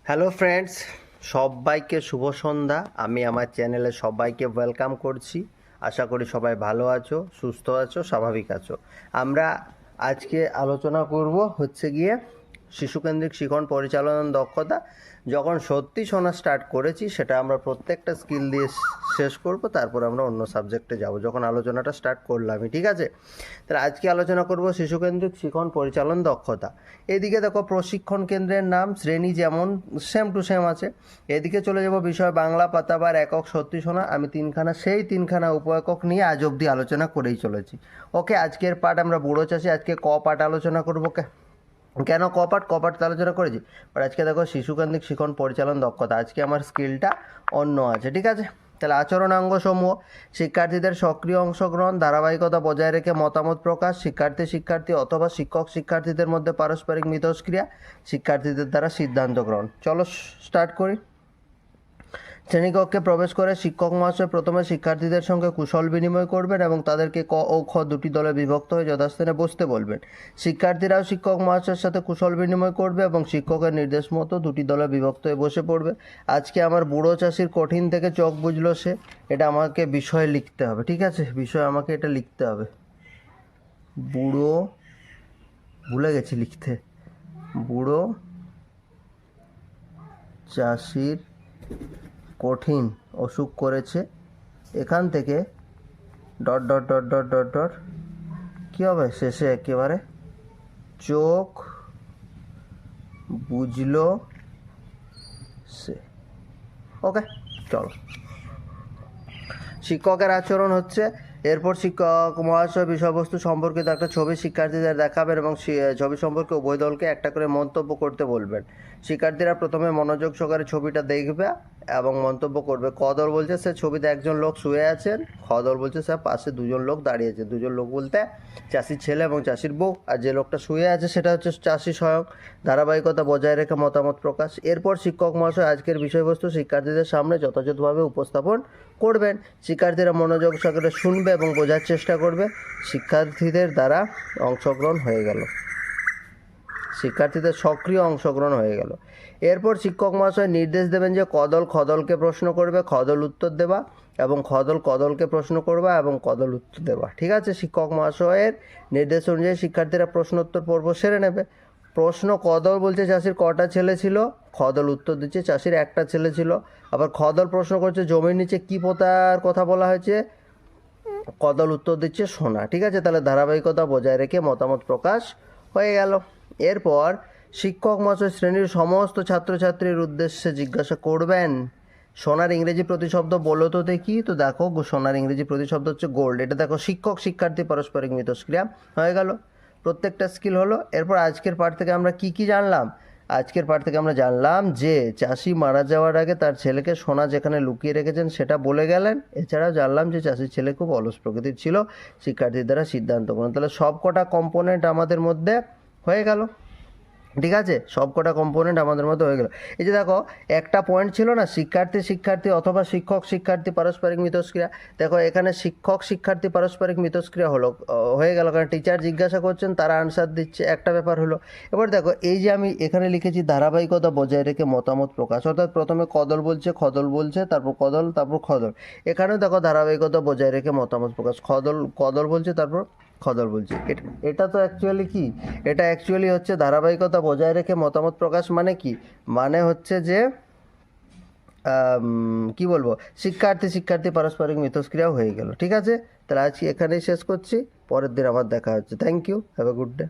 Hello friends, সবাইকে শুভ সন্ধ্যা। আমি আমার চ্যানেলে সবাইকে ওয়েলকাম করছি। আশা করি সবাই ভালো আছো, সুস্থ আছো, স্বাভাবিক আছো। আমরা আজকে আলোচনা করব হচ্ছে গিয়ে শিশুকেন্দ্রিক শিখন পরিচালনার দক্ষতা। যখন সত্যি শোনা স্টার্ট করেছি সেটা আমরা প্রত্যেকটা স্কিল দিয়ে শেষ করব, তারপর আমরা অন্য সাবজেক্টে যাব। যখন আলোচনাটা স্টার্ট করলামই, ঠিক আছে? তাহলে আজকে আলোচনা করব শিশুকেন্দ্রিক শিখন পরিচালন দক্ষতা। এদিকে দেখো প্রশিক্ষণ কেন্দ্রের নাম, শ্রেণী যেমন সেম টু সেম আছে। এদিকে চলে যাব বিষয় বাংলা পাতাবার একক সত্যি শোনা। আমি তিনখানা উপ একক নিয়ে আজ অবধি আলোচনা করেই চলেছি। ওকে, আজকের পার্ট আমরা বুড়ো চাষি, আজকে ক পার্ট আলোচনা করবো। কেন কপাট তো আলোচনা করেছি, বাট আজকে দেখো শিশুকেন্দ্রিক শিখন পরিচালন দক্ষতা। আজকে আমার স্কিলটা অন্য আছে, ঠিক আছে? তাহলে আচরণাঙ্গ সমূহ: শিক্ষার্থীদের সক্রিয় অংশগ্রহণ, ধারাবাহিকতা বজায় রেখে মতামত প্রকাশ, শিক্ষার্থী অথবা শিক্ষক শিক্ষার্থীদের মধ্যে পারস্পরিক মিথস্ক্রিয়া, শিক্ষার্থীদের দ্বারা সিদ্ধান্ত গ্রহণ। চলো স্টার্ট করি। শ্রেণীকক্ষে প্রবেশ করে শিক্ষক মহাশয় প্রথমে শিক্ষার্থীদের সঙ্গে কুশল বিনিময় করবেন এবং তাদেরকে ক ও খ দুটি দলে বিভক্ত হয়ে যথাস্থানে বসতে বলবেন। শিক্ষার্থীরাও শিক্ষক মহাশয়ের সাথে কুশল বিনিময় করবে এবং শিক্ষকের নির্দেশ মতো দুটি দলে বিভক্ত হয়ে বসে পড়বে। আজকে আমার বুড়ো চাষির কঠিন থেকে চোখ বুঝলো সে, এটা আমাকে বিষয়ে লিখতে হবে, ঠিক আছে? বিষয় আমাকে এটা লিখতে হবে। বুড়ো, ভুলে গেছি লিখতে। বুড়ো চাষির কঠিন অসুখ করেছে, এখান থেকে dot dot dot dot dot dot কী হবে শেষে একেবারে, চোখ বুঝলো সে। ওকে, চলো। শিক্ষকের আচরণ হচ্ছে, এরপর শিক্ষক মহাশয় বিষয়বস্তু সম্পর্কিত একটা ছবি শিক্ষার্থীদের দেখাবেন এবং ছবি সম্পর্কে উভয় দলকে একটা করে মন্তব্য করতে বলবেন। শিক্ষার্থীরা প্রথমে মনোযোগ সহকারে ছবিটা দেখবে এবং মন্তব্য করবে। ক দল বলছে সে ছবিতে একজন লোক শুয়ে আছেন, খ দল বলছে স্যার পাশে দুজন লোক দাঁড়িয়ে আছে। দুজন লোক বলতে চাষির ছেলে এবং চাষির বউ, আর যে লোকটা শুয়ে আছে সেটা হচ্ছে চাষি স্বয়ং। ধারাবাহিকতা বজায় রেখে মতামত প্রকাশ। এরপর শিক্ষক মহাশয় আজকের বিষয়বস্তু শিক্ষার্থীদের সামনে যথাযথভাবে উপস্থাপন করবেন। শিক্ষার্থীরা মনোযোগ সহকারে শুনবে এবং বোঝার চেষ্টা করবে। শিক্ষার্থীদের দ্বারা অংশগ্রহণ হয়ে গেল, শিক্ষার্থীদের সক্রিয় অংশগ্রহণ হয়ে গেল। এরপর শিক্ষক মহাশয় নির্দেশ দেবেন যে কদল খদলকে প্রশ্ন করবে, খদল উত্তর দেবা, এবং খদল কদলকে প্রশ্ন করবা এবং কদল উত্তর দেবা, ঠিক আছে? শিক্ষক মহাশয়ের নির্দেশ অনুযায়ী শিক্ষার্থীরা প্রশ্নোত্তর পর্ব সেরে নেবে। প্রশ্ন: কদল বলছে চাষির কটা ছেলে ছিল, খদল উত্তর দিচ্ছে চাষির একটা ছেলে ছিল। আবার খদল প্রশ্ন করছে জমির নিচে কী পোতার কথা বলা হয়েছে, কদল উত্তর দিচ্ছে সোনা, ঠিক আছে? তাহলে ধারাবাহিকতা বজায় রেখে মতামত প্রকাশ হয়ে গেল। এরপর শিক্ষক মহাশয় শ্রেণীর সমস্ত ছাত্রছাত্রীর উদ্দেশ্যে জিজ্ঞাসা করবেন, সোনার ইংরেজি প্রতিশব্দ বলো তো দেখি। তো দেখো সোনার ইংরেজি প্রতিশব্দ হচ্ছে গোল্ড। এটা দেখো শিক্ষক শিক্ষার্থী পারস্পরিক মিথস্ক্রিয়া হয়ে গেল, প্রত্যেকটা স্কিল হলো। এরপর আজকের পাঠ থেকে আমরা কি জানলাম? আজকের পাঠ থেকে আমরা জানলাম যে চাষি মারা যাওয়ার আগে তার ছেলেকে সোনা যেখানে লুকিয়ে রেখেছেন সেটা বলে গেলেন। এছাড়াও জানলাম যে চাষির ছেলে খুব অলস প্রকৃতির ছিল, শিক্ষার্থীর দ্বারা সিদ্ধান্ত গ্রহণ। তাহলে সব কটা কম্পোনেন্ট আমাদের মধ্যে হয়ে গেল, ঠিক আছে? সব কটা কম্পোনেন্ট আমাদের মধ্যে হয়ে গেল। এই যে দেখো একটা পয়েন্ট ছিল না, শিক্ষার্থী অথবা শিক্ষক শিক্ষার্থী পারস্পরিক মিথস্ক্রিয়া। দেখো এখানে শিক্ষক শিক্ষার্থী পারস্পরিক মিথস্ক্রিয়া হয়ে গেল, কারণ টিচার জিজ্ঞাসা করছেন, তারা আনসার দিচ্ছে, একটা ব্যাপার হলো। এবার দেখো এই যে আমি এখানে লিখেছি ধারাবাহিকতা বজায় রেখে মতামত প্রকাশ, অর্থাৎ প্রথমে কদল বলছে, খদল বলছে, তারপর কদল, তারপর খদল। এখানেও দেখো ধারাবাহিকতা বজায় রেখে মতামত প্রকাশ, কদল বলছে, তারপর খদল বলছে। এটা তো অ্যাকচুয়ালি কি, এটা অ্যাকচুয়ালি হচ্ছে ধারাবাহিকতা বজায় রেখে মতামত প্রকাশ। মানে কি, মানে হচ্ছে যে কি বলবো, শিক্ষার্থী পারস্পরিক মিথস্ক্রিয়াও হয়ে গেল, ঠিক আছে? তাহলে আজকে এখানেই শেষ করছি, পরের দিন আবার দেখা হচ্ছে। Thank you, have a good day.